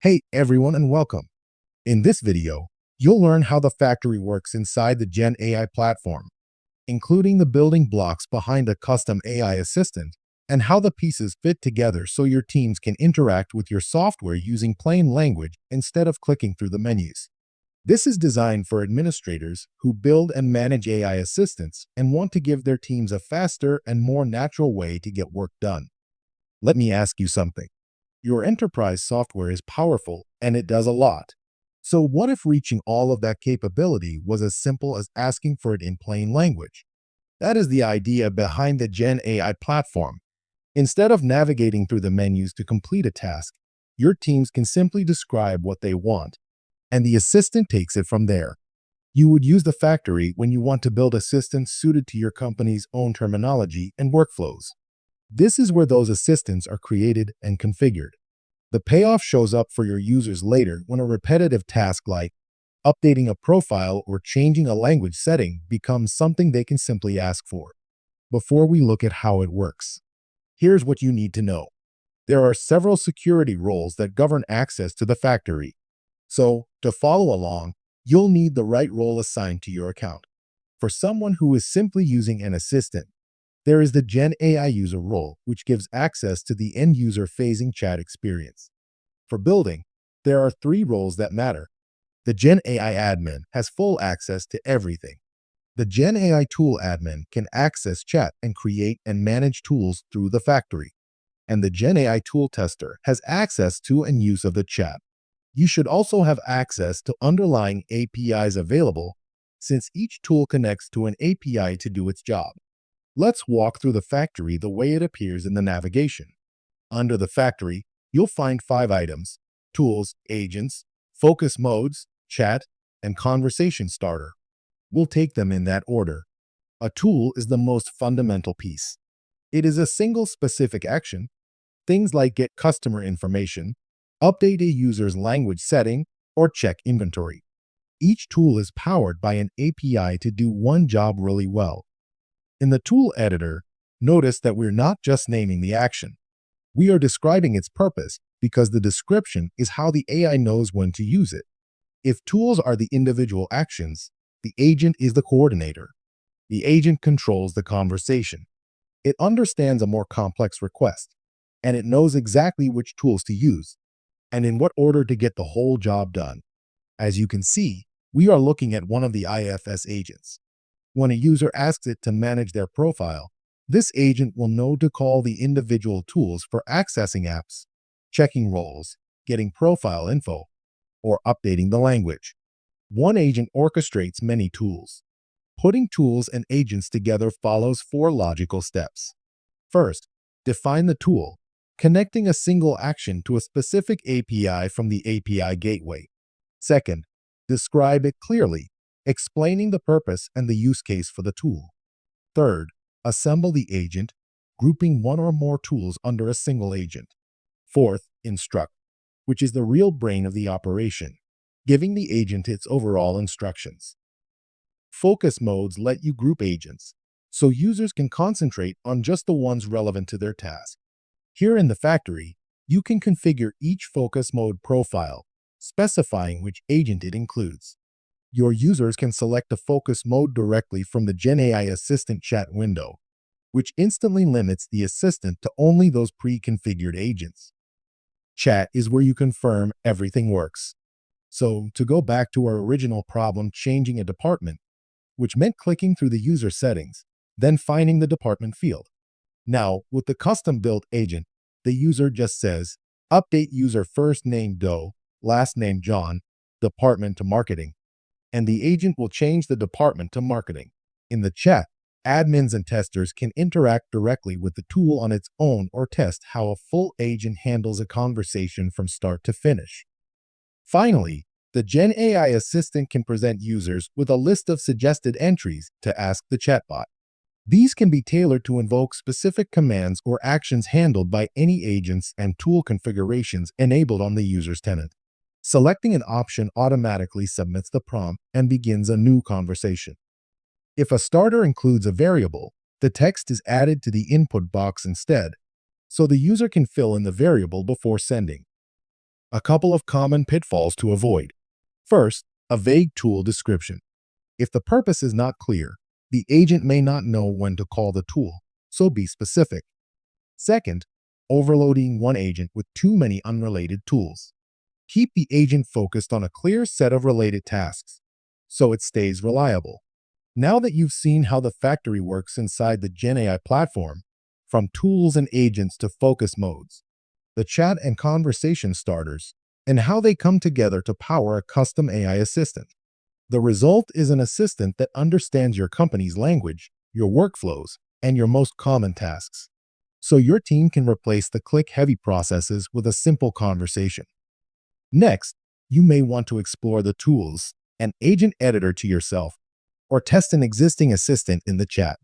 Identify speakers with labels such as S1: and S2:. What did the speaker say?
S1: Hey everyone and welcome. In this video, you'll learn how the factory works inside the GenAI platform, including the building blocks behind a custom AI assistant and how the pieces fit together so your teams can interact with your software using plain language instead of clicking through the menus. This is designed for administrators who build and manage AI assistants and want to give their teams a faster and more natural way to get work done. Let me ask you something. Your enterprise software is powerful and it does a lot. So what if reaching all of that capability was as simple as asking for it in plain language? That is the idea behind the Gen AI platform. Instead of navigating through the menus to complete a task, your teams can simply describe what they want, and the assistant takes it from there. You would use the factory when you want to build assistants suited to your company's own terminology and workflows. This is where those assistants are created and configured. The payoff shows up for your users later when a repetitive task like updating a profile or changing a language setting becomes something they can simply ask for. Before we look at how it works, here's what you need to know. There are several security roles that govern access to the factory. So, to follow along, you'll need the right role assigned to your account. For someone who is simply using an assistant, there is the Gen AI user role, which gives access to the end user facing chat experience. For building, there are three roles that matter. The Gen AI admin has full access to everything. The Gen AI tool admin can access chat and create and manage tools through the factory. And the Gen AI tool tester has access to and use of the chat. You should also have access to underlying APIs available, since each tool connects to an API to do its job. Let's walk through the factory the way it appears in the navigation. Under the factory, you'll find 5 items: tools, agents, focus modes, chat, and conversation starter. We'll take them in that order. A tool is the most fundamental piece. It is a single specific action. Things like get customer information, update a user's language setting, or check inventory. Each tool is powered by an API to do one job really well. In the tool editor, notice that we're not just naming the action. We are describing its purpose because the description is how the AI knows when to use it. If tools are the individual actions, the agent is the coordinator. The agent controls the conversation. It understands a more complex request, and it knows exactly which tools to use and in what order to get the whole job done. As you can see, we are looking at one of the IFS agents. When a user asks it to manage their profile, this agent will know to call the individual tools for accessing apps, checking roles, getting profile info, or updating the language. One agent orchestrates many tools. Putting tools and agents together follows 4 logical steps. First, define the tool, connecting a single action to a specific API from the API gateway. Second, describe it clearly, explaining the purpose and the use case for the tool. Third, assemble the agent, grouping one or more tools under a single agent. Fourth, instruct, which is the real brain of the operation, giving the agent its overall instructions. Focus modes let you group agents, so users can concentrate on just the ones relevant to their task. Here in the factory, you can configure each focus mode profile, specifying which agent it includes. Your users can select a focus mode directly from the GenAI Assistant chat window, which instantly limits the assistant to only those pre-configured agents. Chat is where you confirm everything works. So, to go back to our original problem changing a department, which meant clicking through the user settings, then finding the department field. Now, with the custom-built agent, the user just says, update user first name Doe, last name John, department to marketing, and the agent will change the department to marketing. In the chat, admins and testers can interact directly with the tool on its own or test how a full agent handles a conversation from start to finish. Finally, the Gen AI assistant can present users with a list of suggested entries to ask the chatbot. These can be tailored to invoke specific commands or actions handled by any agents and tool configurations enabled on the user's tenant. Selecting an option automatically submits the prompt and begins a new conversation. If a starter includes a variable, the text is added to the input box instead, so the user can fill in the variable before sending. A couple of common pitfalls to avoid. First, a vague tool description. If the purpose is not clear, the agent may not know when to call the tool, so be specific. Second, overloading one agent with too many unrelated tools. Keep the agent focused on a clear set of related tasks, so it stays reliable. Now that you've seen how the factory works inside the GenAI platform, from tools and agents to focus modes, the chat and conversation starters, and how they come together to power a custom AI assistant, the result is an assistant that understands your company's language, your workflows, and your most common tasks. So your team can replace the click-heavy processes with a simple conversation. Next, you may want to explore the tools and agent editor to yourself, or test an existing assistant in the chat.